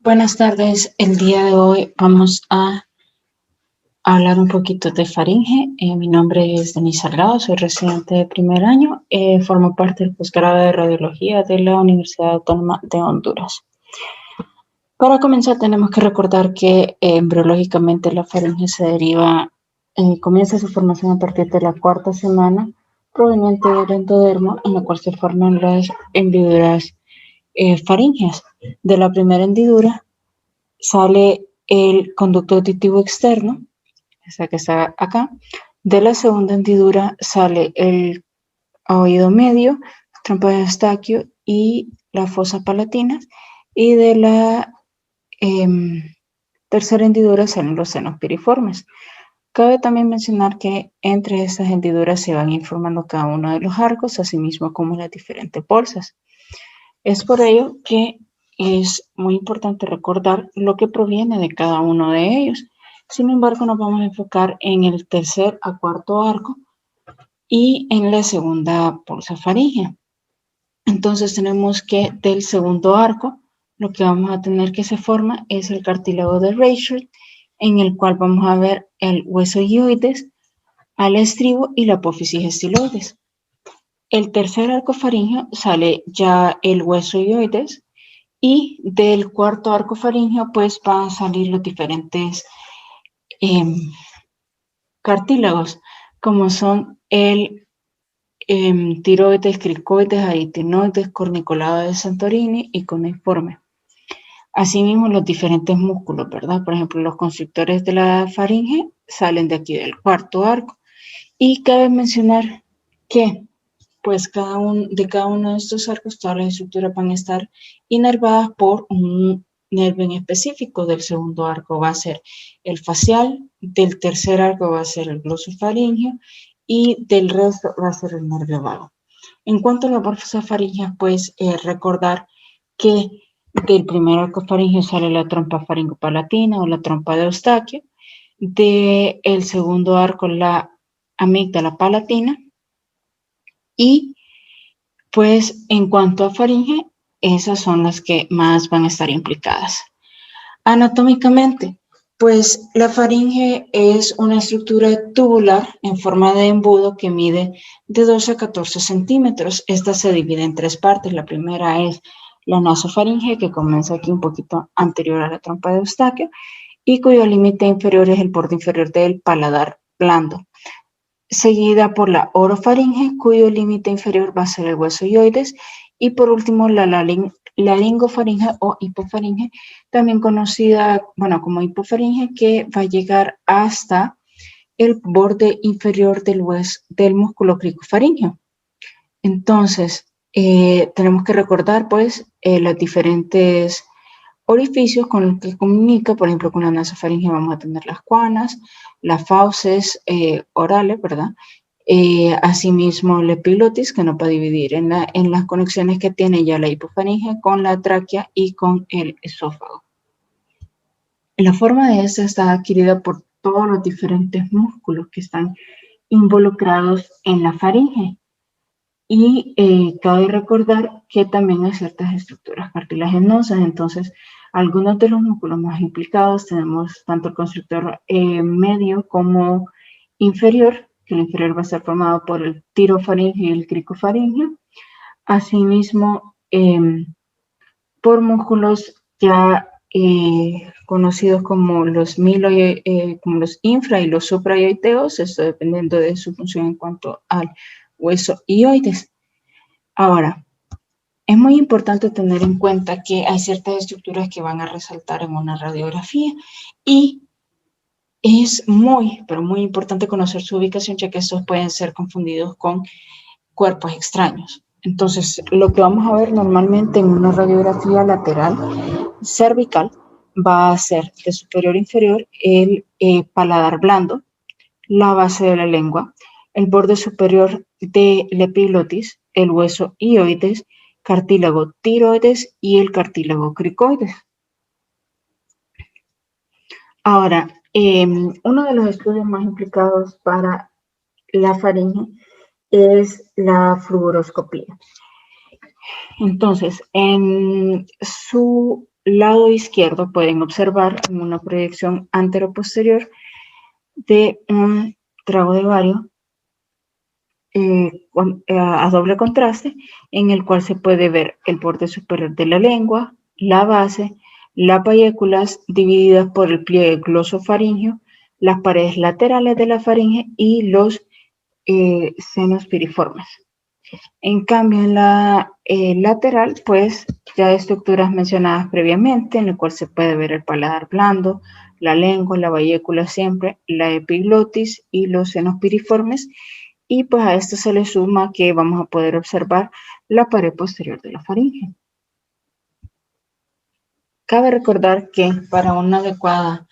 Buenas tardes. El día de hoy vamos a hablar un poquito de faringe. Mi nombre es Denise Salgado, soy residente de primer año. Formo parte del posgrado de radiología de la Universidad Autónoma de Honduras. Para comenzar tenemos que recordar que embriológicamente la faringe se deriva, comienza su formación a partir de la cuarta semana proveniente del endodermo, en la cual se forman las hendiduras faringeas. De la primera hendidura sale el conducto auditivo externo, esa que está acá. De la segunda hendidura sale el oído medio, trompa de Eustaquio y la fosa palatina. Y de la tercera hendidura salen los senos piriformes. Cabe también mencionar que entre estas hendiduras se van informando cada uno de los arcos, asimismo como las diferentes bolsas. Es por ello que es muy importante recordar lo que proviene de cada uno de ellos. Sin embargo, nos vamos a enfocar en el tercer a cuarto arco y en la segunda bolsa faríngea. Entonces tenemos que del segundo arco, lo que vamos a tener que se forma es el cartílago de Reichert, en el cual vamos a ver el hueso hyoides, al estribo y la apófisis estiloides. El tercer arco faríngeo sale ya el hueso hyoides y del cuarto arco faríngeo pues van a salir los diferentes cartílagos, como son el tiroides, cricoides, aritinoides, cornicolado de Santorini y cuneiforme. Asimismo, los diferentes músculos, ¿verdad? Por ejemplo, los constrictores de la faringe salen de aquí del cuarto arco. Y cabe mencionar que pues de cada uno de estos arcos, todas las estructuras van a estar inervadas por un nervio en específico. Del segundo arco va a ser el facial, del tercer arco va a ser el glosofaríngeo y del resto va a ser el nervio vago. En cuanto a la bolsa faríngea, pues recordar que del primer arco faríngeo sale la trompa faringopalatina o la trompa de Eustaquio, del segundo arco la amígdala palatina, y pues en cuanto a faringe, esas son las que más van a estar implicadas. Anatómicamente, pues la faringe es una estructura tubular en forma de embudo que mide de 12 a 14 centímetros. Esta se divide en tres partes. La primera es la nasofaringe, que comienza aquí un poquito anterior a la trompa de Eustaquio y cuyo límite inferior es el borde inferior del paladar blando, seguida por la orofaringe, cuyo límite inferior va a ser el hueso hyoides, y por último la laringofaringe o hipofaringe, también conocida como hipofaringe, que va a llegar hasta el borde inferior del músculo cricofaríngeo. Entonces, tenemos que recordar pues los diferentes orificios con los que comunica. Por ejemplo, con la nasofaringe vamos a tener las cuanas, las fauces orales, ¿verdad? Asimismo, la epiglotis, que nos va a dividir en las conexiones que tiene ya la hipofaringe con la tráquea y con el esófago. La forma de esta está adquirida por todos los diferentes músculos que están involucrados en la faringe. Y cabe recordar que también hay ciertas estructuras cartilaginosas. Entonces, algunos de los músculos más implicados tenemos tanto el constrictor medio como inferior, que el inferior va a ser formado por el tirofaringeo y el cricofaringeo. Asimismo, por músculos ya conocidos como los como los infra y los supraioiteos, esto dependiendo de su función en cuanto al hueso hyoides. Ahora, es muy importante tener en cuenta que hay ciertas estructuras que van a resaltar en una radiografía y es pero muy importante conocer su ubicación, ya que estos pueden ser confundidos con cuerpos extraños. Entonces, lo que vamos a ver normalmente en una radiografía lateral cervical va a ser de superior a inferior el paladar blando, la base de la lengua, el borde superior de la epiglotis, el hueso hyoides, cartílago tiroides y el cartílago cricoides. Ahora, uno de los estudios más implicados para la faringe es la flúoroscopía. Entonces, en su lado izquierdo pueden observar una proyección antero-posterior de un trago de bario a doble contraste, en el cual se puede ver el borde superior de la lengua, la base, las payéculas divididas por el pliegue glosofaríngeo, las paredes laterales de la faringe y los senos piriformes. En cambio, en la lateral, pues ya estructuras mencionadas previamente, en el cual se puede ver el paladar blando, la lengua, la bayécula siempre, la epiglotis y los senos piriformes. Y pues a esto se le suma que vamos a poder observar la pared posterior de la faringe. Cabe recordar que para un adecuado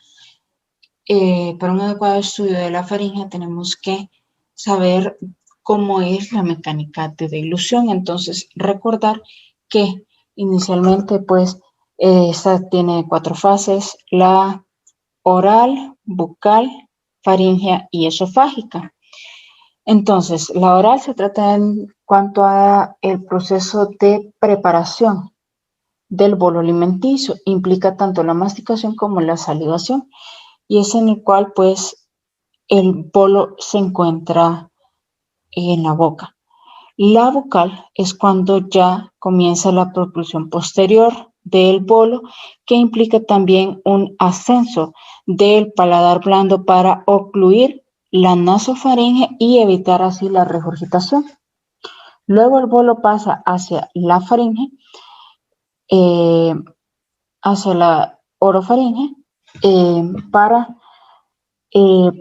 estudio de la faringe tenemos que saber cómo es la mecánica de dilución. Entonces, recordar que inicialmente pues esta tiene 4 fases: la oral, bucal, faríngea y esofágica. Entonces, la oral se trata en cuanto a el proceso de preparación del bolo alimenticio. Implica tanto la masticación como la salivación, y es en el cual pues el bolo se encuentra en la boca. La bucal es cuando ya comienza la propulsión posterior del bolo, que implica también un ascenso del paladar blando para ocluir la nasofaringe y evitar así la regurgitación. Luego el bolo pasa hacia la faringe, hacia la orofaringe, para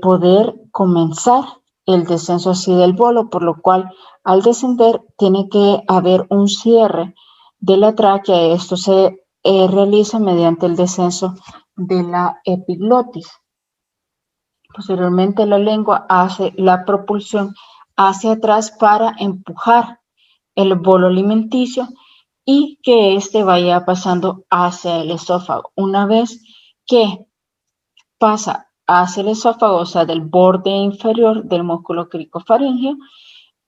poder comenzar el descenso así del bolo, por lo cual al descender tiene que haber un cierre de la tráquea. Esto se realiza mediante el descenso de la epiglotis. Posteriormente la lengua hace la propulsión hacia atrás para empujar el bolo alimenticio y que éste vaya pasando hacia el esófago. Una vez que pasa hacia el esófago, o sea, del borde inferior del músculo cricofaríngeo,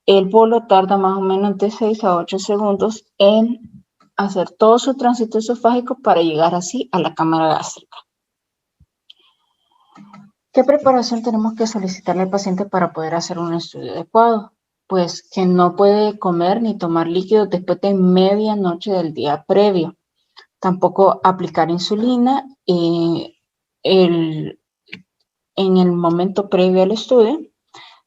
el bolo tarda más o menos de 6 a 8 segundos en hacer todo su tránsito esofágico para llegar así a la cámara gástrica. ¿Qué preparación tenemos que solicitarle al paciente para poder hacer un estudio adecuado? Pues que no puede comer ni tomar líquidos después de medianoche del día previo. Tampoco aplicar insulina en el momento previo al estudio.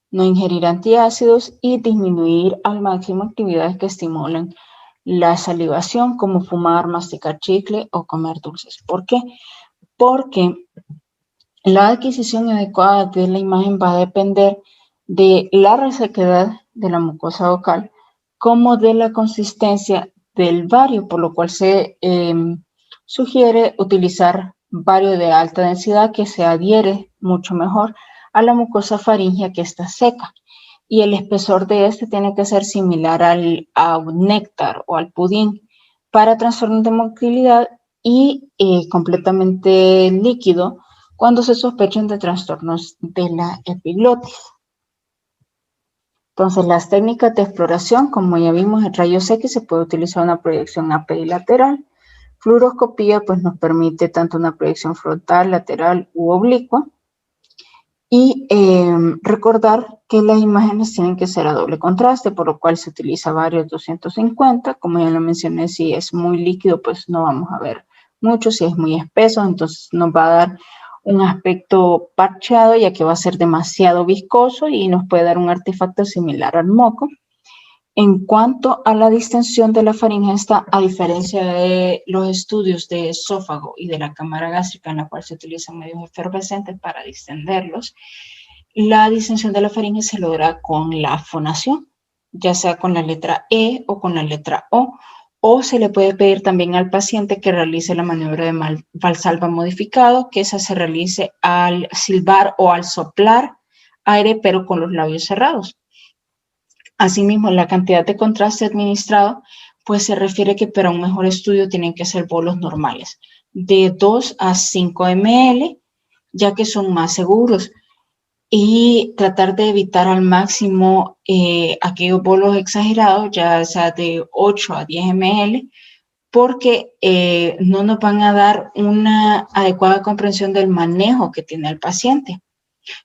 No ingerir antiácidos y disminuir al máximo actividades que estimulen la salivación, como fumar, masticar chicle o comer dulces. ¿Por qué? Porque la adquisición adecuada de la imagen va a depender de la resequedad de la mucosa vocal como de la consistencia del bario, por lo cual se sugiere utilizar bario de alta densidad que se adhiere mucho mejor a la mucosa faríngea que está seca, y el espesor de este tiene que ser similar a un néctar o al pudín. Para trastornos de motilidad y completamente líquido cuando se sospechen de trastornos de la epiglotis. Entonces, las técnicas de exploración, como ya vimos, en rayos X se puede utilizar una proyección apilateral. Fluoroscopía pues nos permite tanto una proyección frontal, lateral u oblicua. Y recordar que las imágenes tienen que ser a doble contraste, por lo cual se utiliza varios 250. Como ya lo mencioné, si es muy líquido, pues no vamos a ver mucho. Si es muy espeso, entonces nos va a dar un aspecto parcheado, ya que va a ser demasiado viscoso y nos puede dar un artefacto similar al moco. En cuanto a la distensión de la faringe, a diferencia de los estudios de esófago y de la cámara gástrica, en la cual se utilizan medios efervescentes para distenderlos, la distensión de la faringe se logra con la fonación, ya sea con la letra E o con la letra o se le puede pedir también al paciente que realice la maniobra de Valsalva modificado, que esa se realice al silbar o al soplar aire, pero con los labios cerrados. Asimismo, la cantidad de contraste administrado pues se refiere que para un mejor estudio tienen que ser bolos normales, de 2 a 5 ml, ya que son más seguros, y tratar de evitar al máximo aquellos bolos exagerados, ya sea de 8 a 10 ml, porque no nos van a dar una adecuada comprensión del manejo que tiene el paciente.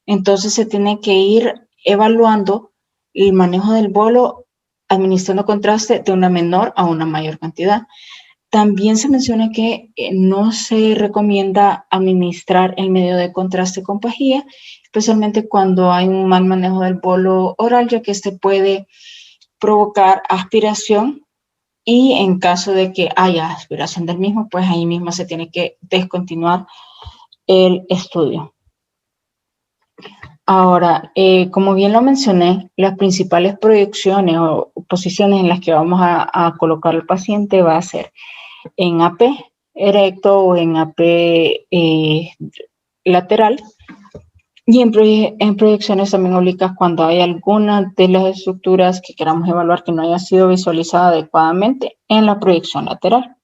Entonces se tiene que ir evaluando el manejo del bolo administrando contraste de una menor a una mayor cantidad. También se menciona que no se recomienda administrar el medio de contraste con pajilla, especialmente cuando hay un mal manejo del bolo oral, ya que este puede provocar aspiración y en caso de que haya aspiración del mismo, pues ahí mismo se tiene que descontinuar el estudio. Ahora, como bien lo mencioné, las principales proyecciones o posiciones en las que vamos a colocar al paciente va a ser en AP erecto o en AP lateral y en proyecciones también oblicuas cuando hay alguna de las estructuras que queramos evaluar que no haya sido visualizada adecuadamente en la proyección lateral.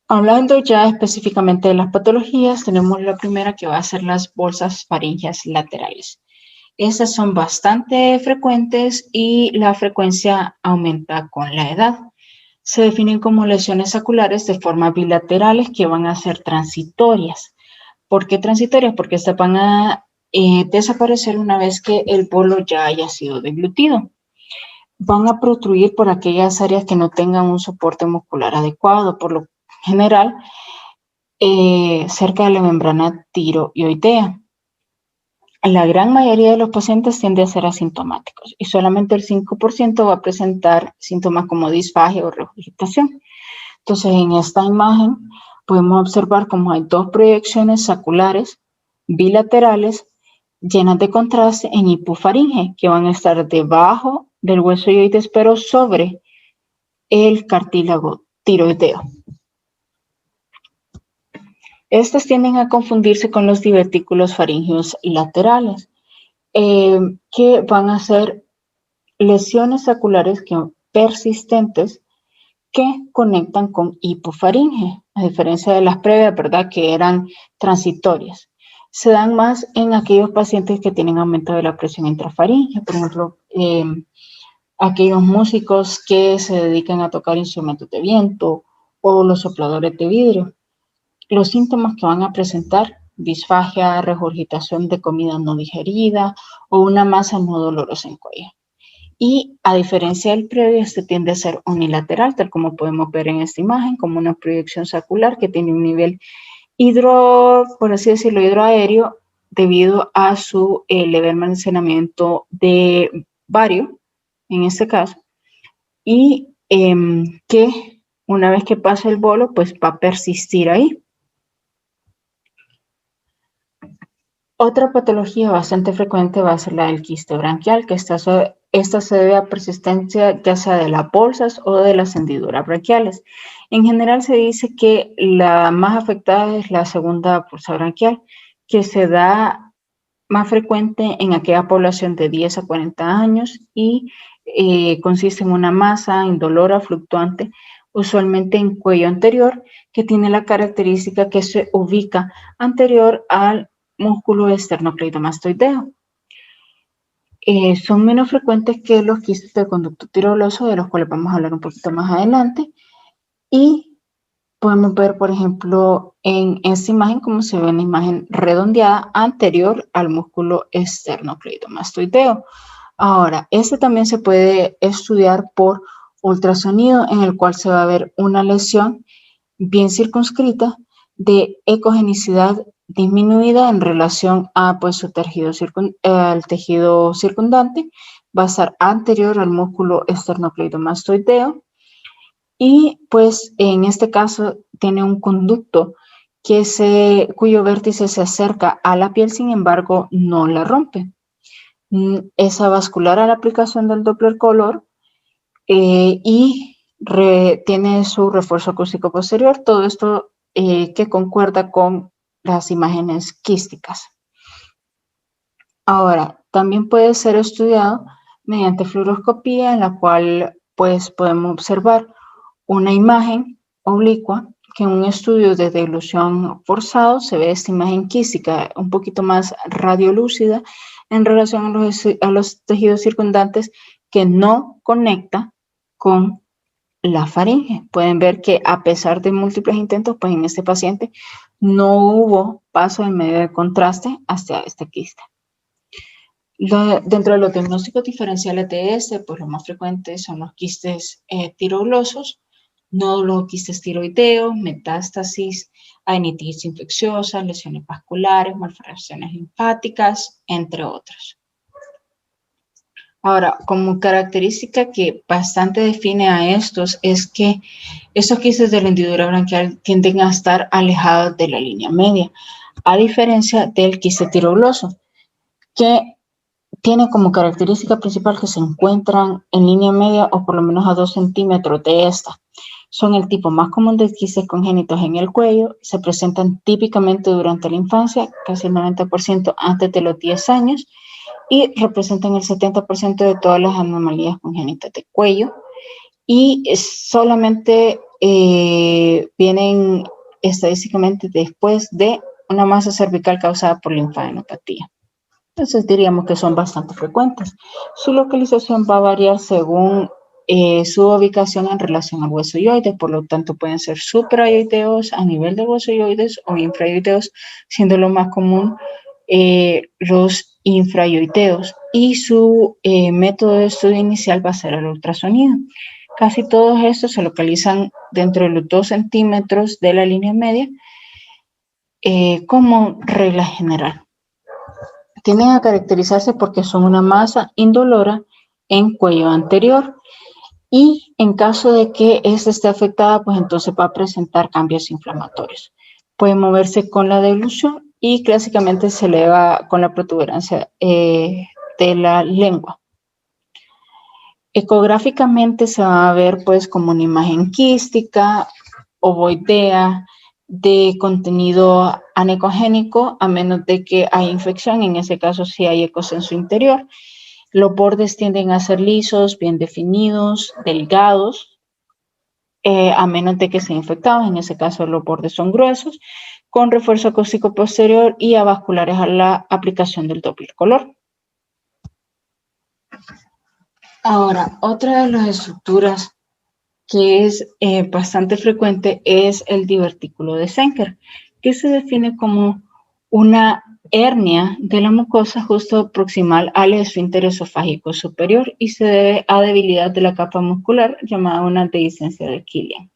Hablando ya específicamente de las patologías, tenemos la primera que va a ser las bolsas faríngeas laterales. Estas son bastante frecuentes y la frecuencia aumenta con la edad. Se definen como lesiones saculares de forma bilaterales que van a ser transitorias. ¿Por qué transitorias? Porque estas van a desaparecer una vez que el bolo ya haya sido deglutido. Van a protruir por aquellas áreas que no tengan un soporte muscular adecuado, por lo general cerca de la membrana tiroidea. La gran mayoría de los pacientes tiende a ser asintomáticos y solamente el 5% va a presentar síntomas como disfagia o regurgitación. Entonces, en esta imagen podemos observar cómo hay dos proyecciones saculares bilaterales llenas de contraste en hipofaringe que van a estar debajo del hueso hioides pero sobre el cartílago tiroideo. Estas tienden a confundirse con los divertículos faríngeos laterales, que van a ser lesiones saculares persistentes que conectan con hipofaringe, a diferencia de las previas, ¿verdad?, que eran transitorias. Se dan más en aquellos pacientes que tienen aumento de la presión intrafaríngea, por ejemplo, aquellos músicos que se dedican a tocar instrumentos de viento o los sopladores de vidrio. Los síntomas que van a presentar: disfagia, regurgitación de comida no digerida o una masa no dolorosa en cuello. Y a diferencia del previo, este tiende a ser unilateral, tal como podemos ver en esta imagen, como una proyección sacular que tiene un nivel por así decirlo, hidroaéreo debido a su leve almacenamiento de bario, en este caso, y que una vez que pasa el bolo, pues va a persistir ahí. Otra patología bastante frecuente va a ser la del quiste branquial, que esta se debe a persistencia ya sea de las bolsas o de las hendiduras branquiales. En general se dice que la más afectada es la segunda bolsa branquial, que se da más frecuente en aquella población de 10 a 40 años y consiste en una masa indolora fluctuante, usualmente en cuello anterior, que tiene la característica que se ubica anterior al músculo esternocleidomastoideo. Son menos frecuentes que los quistes del conducto tiroidoso, de los cuales vamos a hablar un poquito más adelante. Y podemos ver, por ejemplo, en esta imagen, como se ve una imagen redondeada anterior al músculo esternocleidomastoideo. Ahora, este también se puede estudiar por ultrasonido, en el cual se va a ver una lesión bien circunscrita de ecogenicidad disminuida en relación a pues, su tejido el tejido circundante. Va a estar anterior al músculo esternocleidomastoideo y pues en este caso tiene un conducto cuyo vértice se acerca a la piel, sin embargo no la rompe. Es avascular a la aplicación del Doppler color y tiene su refuerzo acústico posterior. Todo esto que concuerda con las imágenes quísticas. Ahora, también puede ser estudiado mediante fluoroscopía, en la cual pues podemos observar una imagen oblicua que en un estudio de deglución forzado se ve esta imagen quística un poquito más radiolúcida en relación a los tejidos circundantes, que no conecta con la faringe. Pueden ver que a pesar de múltiples intentos, pues en este paciente no hubo paso en medio de contraste hacia este quiste. Dentro de los diagnósticos diferenciales de este, pues los más frecuentes son los quistes tiroidosos, nódulos o quistes tiroideos, metástasis, adenitis infecciosa, lesiones vasculares, malformaciones linfáticas, entre otros. Ahora, como característica que bastante define a estos es que estos quistes de la hendidura branquial tienden a estar alejados de la línea media, a diferencia del quiste tiroidoso, que tiene como característica principal que se encuentran en línea media o por lo menos a 2 centímetros de esta. Son el tipo más común de quistes congénitos en el cuello, se presentan típicamente durante la infancia, casi el 90% antes de los 10 años, y representan el 70% de todas las anomalías congénitas de cuello, y solamente vienen estadísticamente después de una masa cervical causada por linfadenopatía. Entonces diríamos que son bastante frecuentes. Su localización va a variar según su ubicación en relación al hueso yoides, por lo tanto pueden ser suprayoideos a nivel de hueso yoides o infrayoideos, siendo lo más común los infrayoideos, y su método de estudio inicial va a ser el ultrasonido. Casi todos estos se localizan dentro de los 2 centímetros de la línea media como regla general. Tienden a caracterizarse porque son una masa indolora en cuello anterior, y en caso de que esta esté afectada, pues entonces va a presentar cambios inflamatorios. Puede moverse con la deglución y clásicamente se eleva con la protuberancia de la lengua. Ecográficamente se va a ver pues como una imagen quística, ovoidea, de contenido anecogénico, a menos de que haya infección. En ese caso sí hay ecos en su interior. Los bordes tienden a ser lisos, bien definidos, delgados, a menos de que sean infectados. En ese caso los bordes son gruesos, con refuerzo acústico posterior y avasculares a la aplicación del Doppler color. Ahora, otra de las estructuras que es bastante frecuente es el divertículo de Zenker, que se define como una hernia de la mucosa justo proximal al esfínter esofágico superior y se debe a debilidad de la capa muscular llamada una dehiscencia de Killian.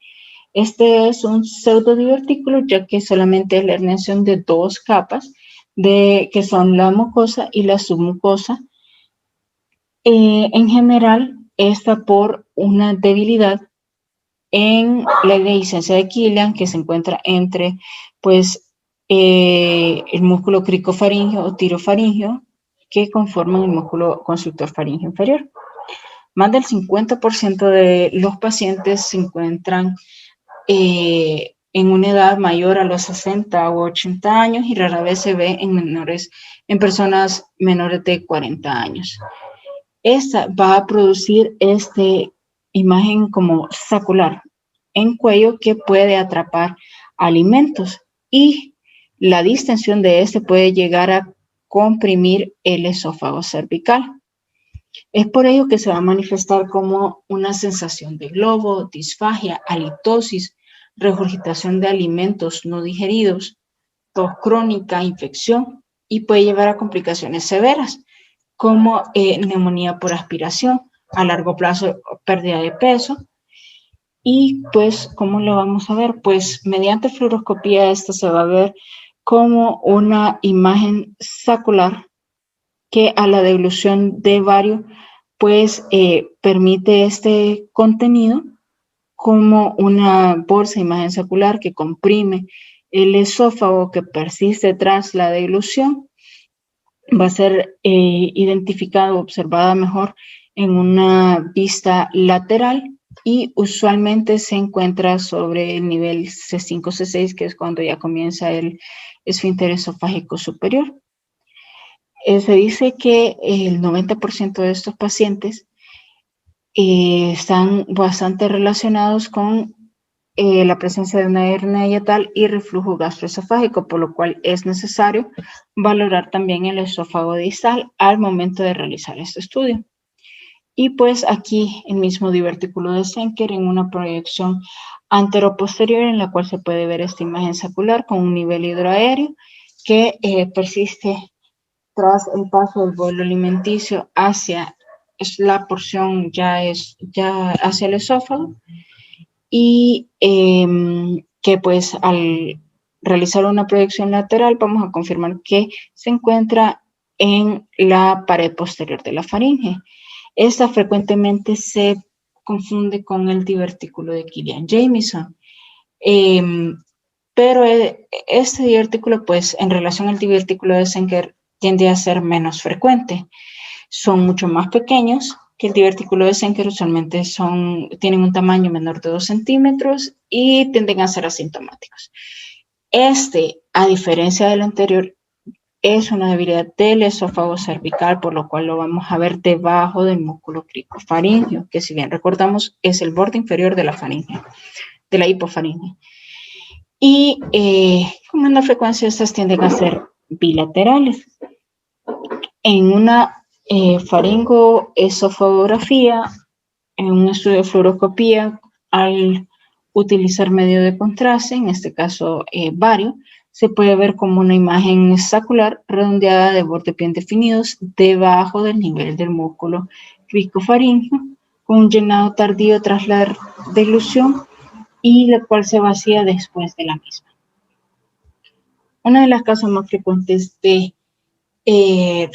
Este es un pseudodivertículo, ya que solamente es la herniación de 2 capas, que son la mucosa y la submucosa. En general, esta por una debilidad en la dehiscencia de Killian, que se encuentra entre pues, el músculo cricofaríngeo o tirofaríngeo, que conforman el músculo constructor faríngeo inferior. Más del 50% de los pacientes se encuentran en una edad mayor a los 60 o 80 años y rara vez se ve en personas menores de 40 años. Esta va a producir esta imagen como sacular en cuello que puede atrapar alimentos, y la distensión de este puede llegar a comprimir el esófago cervical. Es por ello que se va a manifestar como una sensación de globo, disfagia, halitosis, regurgitación de alimentos no digeridos, tos crónica, infección, y puede llevar a complicaciones severas como neumonía por aspiración, a largo plazo pérdida de peso. Y pues, ¿cómo lo vamos a ver? Pues mediante fluoroscopía esto se va a ver como una imagen sacular que a la deglución de bario pues permite este contenido como una bolsa de imagen sacular que comprime el esófago, que persiste tras la deglución. Va a ser identificada o observada mejor en una vista lateral y usualmente se encuentra sobre el nivel C5, C6, que es cuando ya comienza el esfínter esofágico superior. Se dice que el 90% de estos pacientes están bastante relacionados con la presencia de una hernia hiatal y reflujo gastroesofágico, por lo cual es necesario valorar también el esófago distal al momento de realizar este estudio. Y pues aquí el mismo divertículo de Zenker en una proyección anteroposterior en la cual se puede ver esta imagen saccular con un nivel hidroaéreo que persiste tras el paso del bolo alimenticio hacia la porción ya hacia el esófago y que pues al realizar una proyección lateral vamos a confirmar que se encuentra en la pared posterior de la faringe. Esta frecuentemente se confunde con el divertículo de Killian-Jamison, pero este divertículo pues en relación al divertículo de Zenker tiende a ser menos frecuente. Son mucho más pequeños que el divertículo de Zenker, usualmente tienen un tamaño menor de 2 centímetros y tienden a ser asintomáticos. A diferencia del anterior, es una debilidad del esófago cervical, por lo cual lo vamos a ver debajo del músculo cricofaríngeo, que si bien recordamos es el borde inferior de la faringe, de la hipofaringe. Y con menor frecuencia estas tienden a ser bilaterales. En una faringoesofagografía, en un estudio de fluoroscopía, al utilizar medio de contraste, en este caso bario, se puede ver como una imagen saccular redondeada de bordes bien definidos debajo del nivel del músculo cricofaríngeo, con un llenado tardío tras la dilución y la cual se vacía después de la misma. Una de las causas más frecuentes de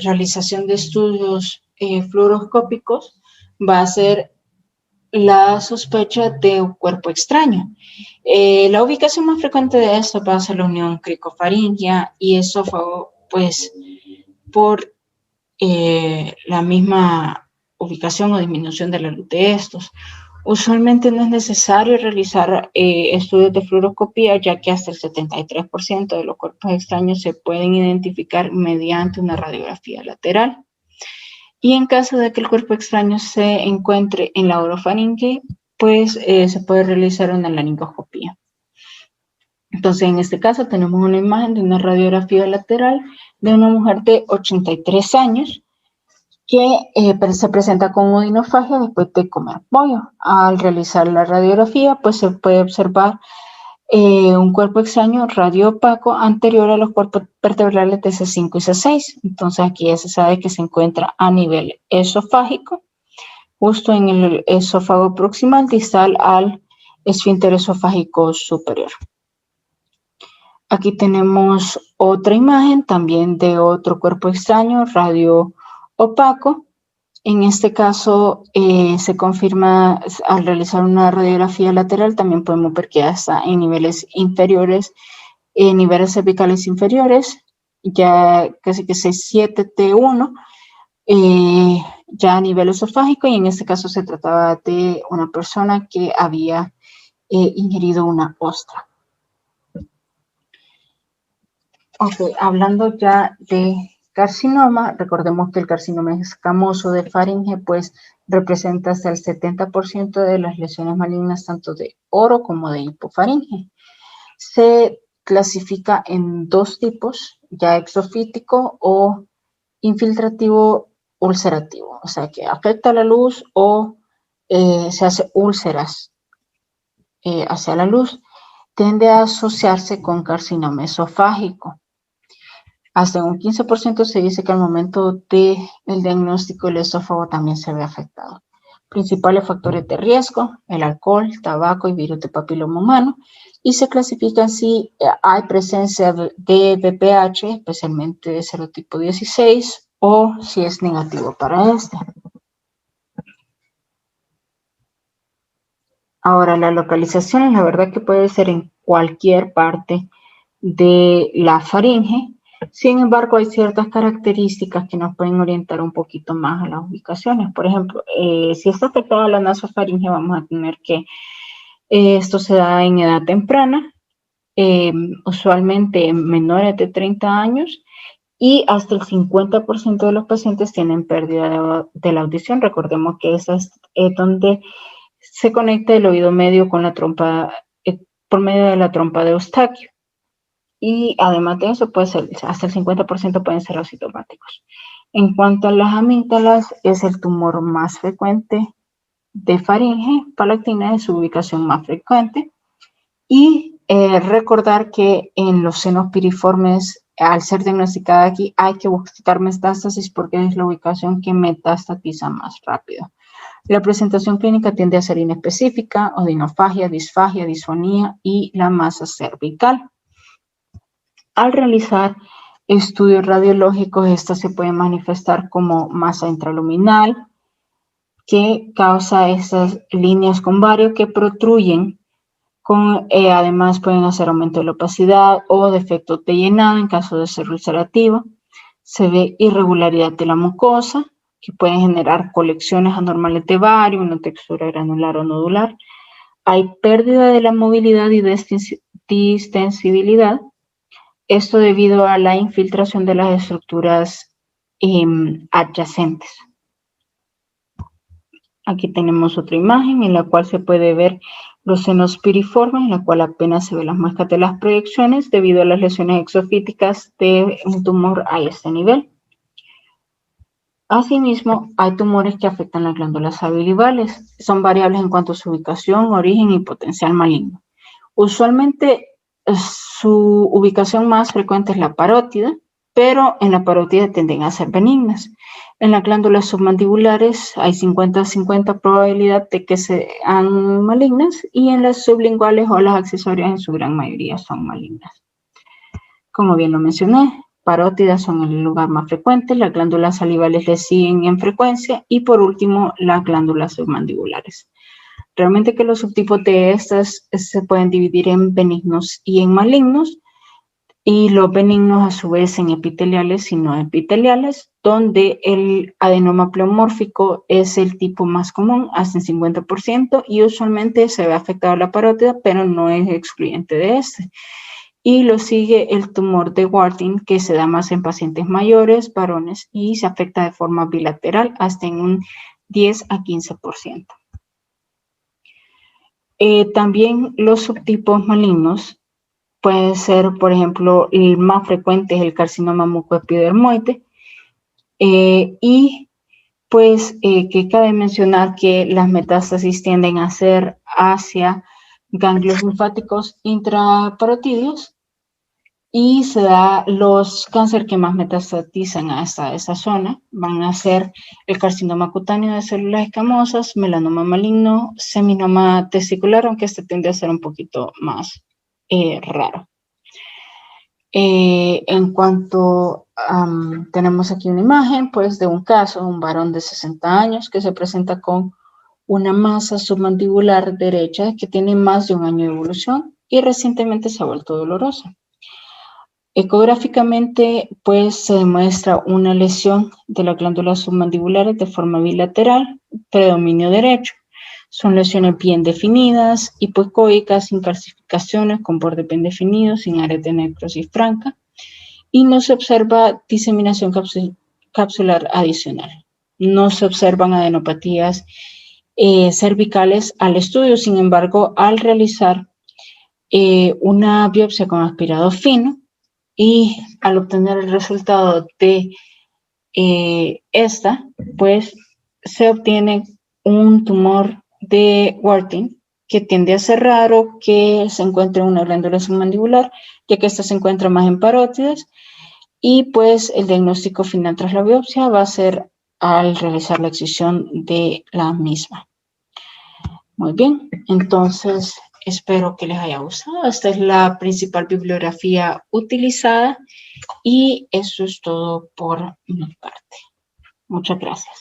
realización de estudios fluoroscópicos va a ser la sospecha de un cuerpo extraño. La ubicación más frecuente de esto va a ser la unión cricofaringea y esófago, pues por la misma ubicación o disminución de la luz de estos. Usualmente no es necesario realizar estudios de fluoroscopía, ya que hasta el 73% de los cuerpos extraños se pueden identificar mediante una radiografía lateral. Y en caso de que el cuerpo extraño se encuentre en la orofaringe, pues se puede realizar una laringoscopía. Entonces, en este caso tenemos una imagen de una radiografía lateral de una mujer de 83 años que se presenta con odinofagia después de comer pollo. Al realizar la radiografía, pues se puede observar un cuerpo extraño radiopaco anterior a los cuerpos vertebrales de C5 y C6. Entonces aquí ya se sabe que se encuentra a nivel esofágico, justo en el esófago proximal distal al esfínter esofágico superior. Aquí tenemos otra imagen también de otro cuerpo extraño radio opaco. En este caso se confirma al realizar una radiografía lateral, también podemos ver que ya está en niveles inferiores, niveles cervicales inferiores, ya casi que 6-7T1, ya a nivel esofágico, y en este caso se trataba de una persona que había ingerido una ostra. Ok, hablando ya de carcinoma, recordemos que el carcinoma escamoso de faringe pues representa hasta el 70% de las lesiones malignas tanto de oro como de hipofaringe. Se clasifica en dos tipos, ya exofítico o infiltrativo ulcerativo, o sea que afecta la luz o se hace úlceras hacia la luz. Tiende a asociarse con carcinoma esofágico. Hasta un 15% se dice que al momento del diagnóstico el esófago también se ve afectado. Principales factores de riesgo, el alcohol, tabaco y virus de papiloma humano, y se clasifican si hay presencia de VPH, especialmente de serotipo 16, o si es negativo para este. Ahora, la localización, la verdad que puede ser en cualquier parte de la faringe. Sin embargo, hay ciertas características que nos pueden orientar un poquito más a las ubicaciones. Por ejemplo, si está afectada la nasofaringe, vamos a tener que esto se da en edad temprana, usualmente en menores de 30 años, y hasta el 50% de los pacientes tienen pérdida de la audición. Recordemos que esa es donde se conecta el oído medio con la trompa, por medio de la trompa de Eustaquio. Y además de eso, puede ser, hasta el 50% pueden ser asintomáticos. En cuanto a las amígdalas, es el tumor más frecuente de faringe palatina, de su ubicación más frecuente. Y recordar que en los senos piriformes, al ser diagnosticada aquí, hay que buscar metástasis porque es la ubicación que metastatiza más rápido. La presentación clínica tiende a ser inespecífica, odinofagia, disfagia, disfonía y la masa cervical. Al realizar estudios radiológicos, esta se puede manifestar como masa intraluminal, que causa estas líneas con vario que protruyen. Además pueden hacer aumento de la opacidad o defectos de llenado en caso de ser ulcerativo. Se ve irregularidad de la mucosa, que pueden generar colecciones anormales de bario, una textura granular o nodular. Hay pérdida de la movilidad y distensibilidad. Esto debido a la infiltración de las estructuras adyacentes. Aquí tenemos otra imagen en la cual se puede ver los senos piriformes, en la cual apenas se ven las muescas de las proyecciones debido a las lesiones exofíticas de un tumor a este nivel. Asimismo, hay tumores que afectan las glándulas salivales. Son variables en cuanto a su ubicación, origen y potencial maligno. Usualmente, su ubicación más frecuente es la parótida, pero en la parótida tienden a ser benignas. En las glándulas submandibulares hay 50-50 probabilidad de que sean malignas y en las sublinguales o las accesorias en su gran mayoría son malignas. Como bien lo mencioné, parótidas son el lugar más frecuente, las glándulas salivales le siguen en frecuencia y por último las glándulas submandibulares. Realmente que los subtipos de estas se pueden dividir en benignos y en malignos, y los benignos a su vez en epiteliales y no epiteliales, donde el adenoma pleomórfico es el tipo más común, hasta el 50%, y usualmente se ve afectado la parótida, pero no es excluyente de este. Y lo sigue el tumor de Warthin, que se da más en pacientes mayores, varones, y se afecta de forma bilateral hasta en un 10-15%. También los subtipos malignos pueden ser, por ejemplo, el más frecuente es el carcinoma mucoepidermoide, y pues que cabe mencionar que las metástasis tienden a ser hacia ganglios linfáticos intraparotídeos y se da los cánceres que más metastatizan hasta esa zona. Van a ser el carcinoma cutáneo de células escamosas, melanoma maligno, seminoma testicular, aunque este tiende a ser un poquito más raro. En cuanto tenemos aquí una imagen pues de un caso, un varón de 60 años que se presenta con una masa submandibular derecha que tiene más de un año de evolución y recientemente se ha vuelto dolorosa. Ecográficamente pues se demuestra una lesión de las glándulas submandibulares de forma bilateral, predominio derecho. Son lesiones bien definidas, hipoecoicas, sin calcificaciones, con bordes bien definidos, sin áreas de necrosis franca, y no se observa diseminación capsular adicional. No se observan adenopatías cervicales al estudio. Sin embargo, al realizar una biopsia con aspirado fino y al obtener el resultado de esta, pues se obtiene un tumor de Warthin que tiende a ser raro que se encuentre en una glándula submandibular, ya que esta se encuentra más en parótidas, y pues el diagnóstico final tras la biopsia va a ser al realizar la excisión de la misma. Muy bien, entonces espero que les haya gustado. Esta es la principal bibliografía utilizada y eso es todo por mi parte. Muchas gracias.